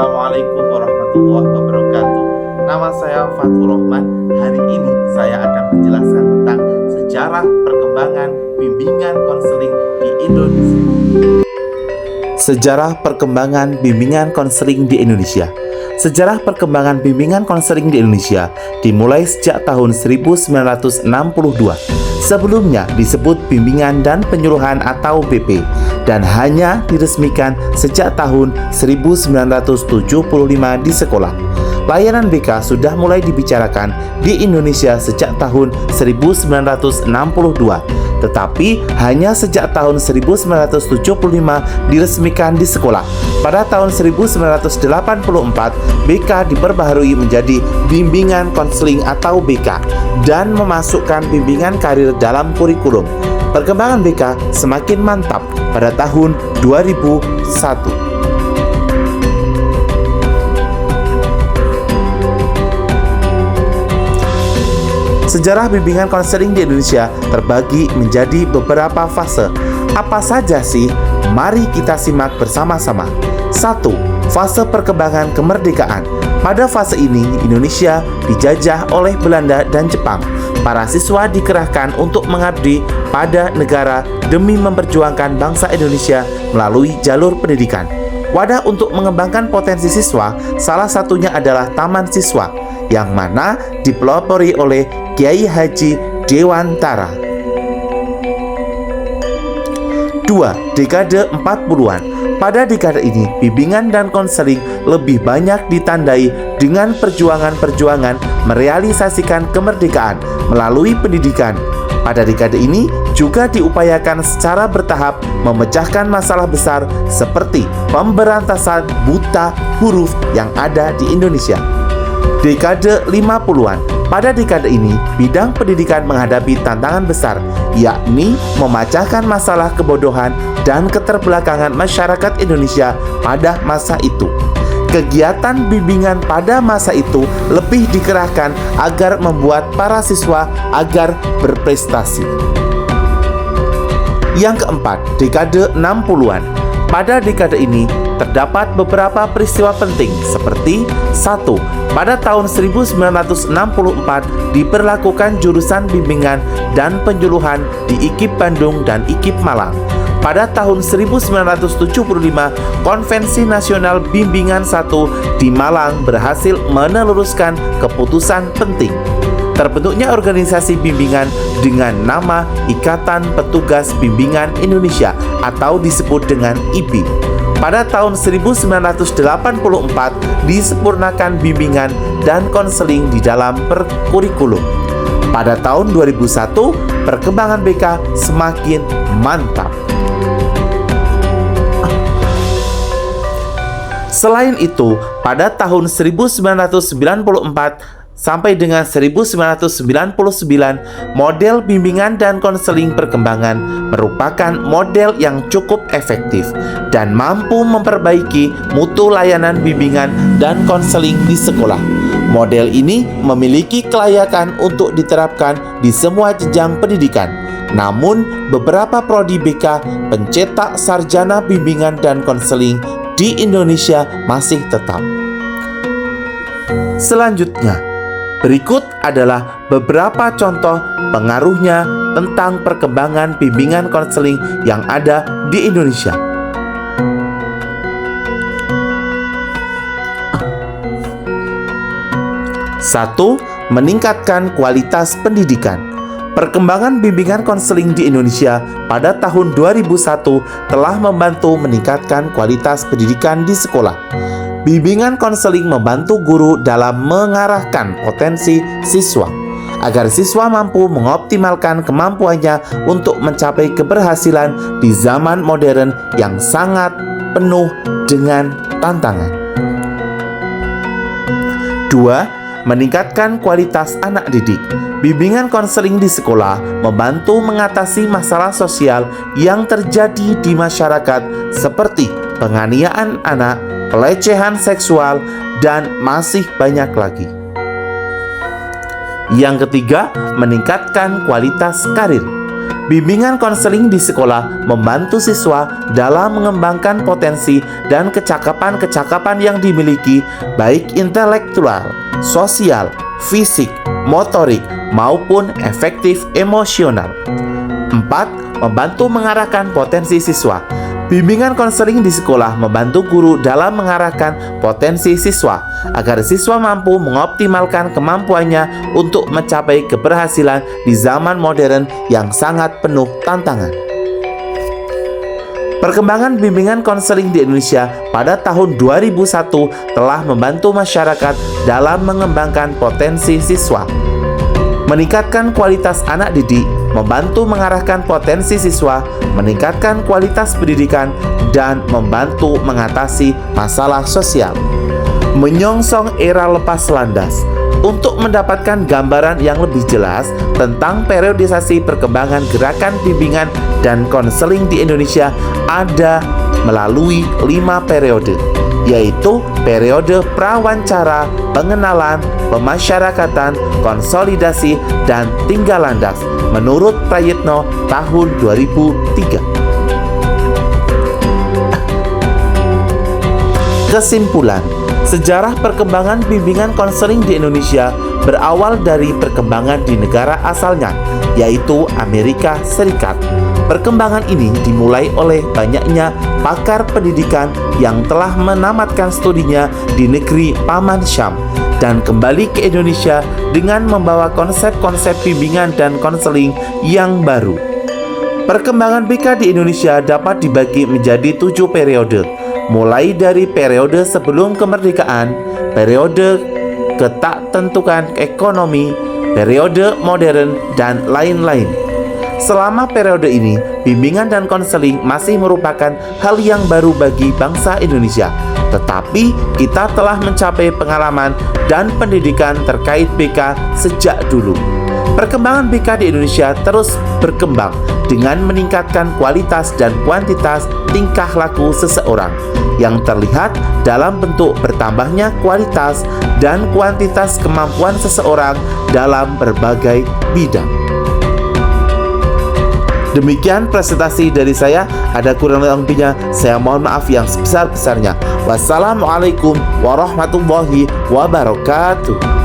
Assalamualaikum warahmatullahi wabarakatuh. Nama saya Fathur Rahman. Hari ini saya akan menjelaskan tentang sejarah perkembangan bimbingan konseling di Indonesia. Sejarah perkembangan bimbingan konseling di Indonesia. Sejarah perkembangan bimbingan konseling di Indonesia dimulai sejak tahun 1962. Sebelumnya disebut Bimbingan dan Penyuluhan atau BP dan hanya diresmikan sejak tahun 1975 di sekolah. Layanan BK sudah mulai dibicarakan di Indonesia sejak tahun 1962, tetapi hanya sejak tahun 1975 diresmikan di sekolah. Pada tahun 1984, BK diperbaharui menjadi Bimbingan Konseling atau BK dan memasukkan bimbingan karir dalam kurikulum. Perkembangan BK semakin mantap pada tahun 2001. Sejarah bimbingan konseling di Indonesia terbagi menjadi beberapa fase. Apa saja sih? Mari kita simak bersama-sama. 1. Fase perkembangan kemerdekaan. Pada fase ini, Indonesia dijajah oleh Belanda dan Jepang. Para siswa dikerahkan untuk mengabdi pada negara demi memperjuangkan bangsa Indonesia melalui jalur pendidikan. Wadah untuk mengembangkan potensi siswa, salah satunya adalah Taman Siswa, yang mana dipelopori oleh Kiai Haji Dewantara. 2. Dekade 40-an. Pada dekade ini, bimbingan dan konseling lebih banyak ditandai dengan perjuangan-perjuangan merealisasikan kemerdekaan melalui pendidikan. Pada dekade ini juga diupayakan secara bertahap memecahkan masalah besar seperti pemberantasan buta huruf yang ada di Indonesia. Dekade 50-an. Pada dekade ini, bidang pendidikan menghadapi tantangan besar, yakni memecahkan masalah kebodohan dan keterbelakangan masyarakat Indonesia pada masa itu. Kegiatan bimbingan pada masa itu lebih dikerahkan agar membuat para siswa agar berprestasi. Yang keempat, dekade 60-an. Pada dekade ini terdapat beberapa peristiwa penting seperti 1. Pada tahun 1964 diberlakukan jurusan bimbingan dan penyuluhan di IKIP Bandung dan IKIP Malang. Pada tahun 1975, Konvensi Nasional Bimbingan 1 di Malang berhasil meneruskan keputusan penting. Terbentuknya organisasi bimbingan dengan nama Ikatan Petugas Bimbingan Indonesia atau disebut dengan IBI. Pada tahun 1984 disempurnakan bimbingan dan konseling di dalam kurikulum. Pada tahun 2001 perkembangan BK semakin mantap. Selain itu, pada tahun 1994 sampai dengan 1999, model bimbingan dan konseling perkembangan merupakan model yang cukup efektif dan mampu memperbaiki mutu layanan bimbingan dan konseling di sekolah. Model ini memiliki kelayakan untuk diterapkan di semua jenjang pendidikan. Namun, beberapa prodi BK pencetak sarjana bimbingan dan konseling di Indonesia masih tetap. Selanjutnya, berikut adalah beberapa contoh pengaruhnya tentang perkembangan bimbingan konseling yang ada di Indonesia. 1. Meningkatkan kualitas pendidikan. Perkembangan bimbingan konseling di Indonesia pada tahun 2001 telah membantu meningkatkan kualitas pendidikan di sekolah. Bimbingan konseling membantu guru dalam mengarahkan potensi siswa agar siswa mampu mengoptimalkan kemampuannya untuk mencapai keberhasilan di zaman modern yang sangat penuh dengan tantangan. 2. Meningkatkan kualitas anak didik. Bimbingan konseling di sekolah membantu mengatasi masalah sosial yang terjadi di masyarakat seperti penganiayaan anak, pelecehan seksual, dan masih banyak lagi. Yang ketiga, meningkatkan kualitas karir. Bimbingan konseling di sekolah membantu siswa dalam mengembangkan potensi dan kecakapan-kecakapan yang dimiliki, baik intelektual, sosial, fisik, motorik, maupun efektif emosional. 4. Membantu mengarahkan potensi siswa. Bimbingan konseling di sekolah membantu guru dalam mengarahkan potensi siswa agar siswa mampu mengoptimalkan kemampuannya untuk mencapai keberhasilan di zaman modern yang sangat penuh tantangan. Perkembangan bimbingan konseling di Indonesia pada tahun 2001 telah membantu masyarakat dalam mengembangkan potensi siswa, meningkatkan kualitas anak didik, membantu mengarahkan potensi siswa, meningkatkan kualitas pendidikan, dan membantu mengatasi masalah sosial. Menyongsong era lepas landas. Untuk mendapatkan gambaran yang lebih jelas tentang periodisasi perkembangan gerakan bimbingan dan konseling di Indonesia ada melalui 5 periode, yaitu periode prawawancara, pengenalan, pemasyarakatan, konsolidasi, dan tinggal landas menurut Prayitno tahun 2003. Kesimpulan, sejarah perkembangan bimbingan konseling di Indonesia berawal dari perkembangan di negara asalnya, yaitu Amerika Serikat. Perkembangan ini dimulai oleh banyaknya pakar pendidikan yang telah menamatkan studinya di negeri Paman Syam dan kembali ke Indonesia dengan membawa konsep-konsep bimbingan dan konseling yang baru. Perkembangan BK di Indonesia dapat dibagi menjadi 7 periode, mulai dari periode sebelum kemerdekaan, periode ketaktentukan ekonomi, periode modern, dan lain-lain. Selama periode ini, bimbingan dan konseling masih merupakan hal yang baru bagi bangsa Indonesia. Tetapi kita telah mencapai pengalaman dan pendidikan terkait BK sejak dulu. Perkembangan BK di Indonesia terus berkembang dengan meningkatkan kualitas dan kuantitas tingkah laku seseorang yang terlihat dalam bentuk bertambahnya kualitas dan kuantitas kemampuan seseorang dalam berbagai bidang. Demikian presentasi dari saya. Ada kurang lebihnya, saya mohon maaf yang sebesar-besarnya. Wassalamualaikum warahmatullahi wabarakatuh.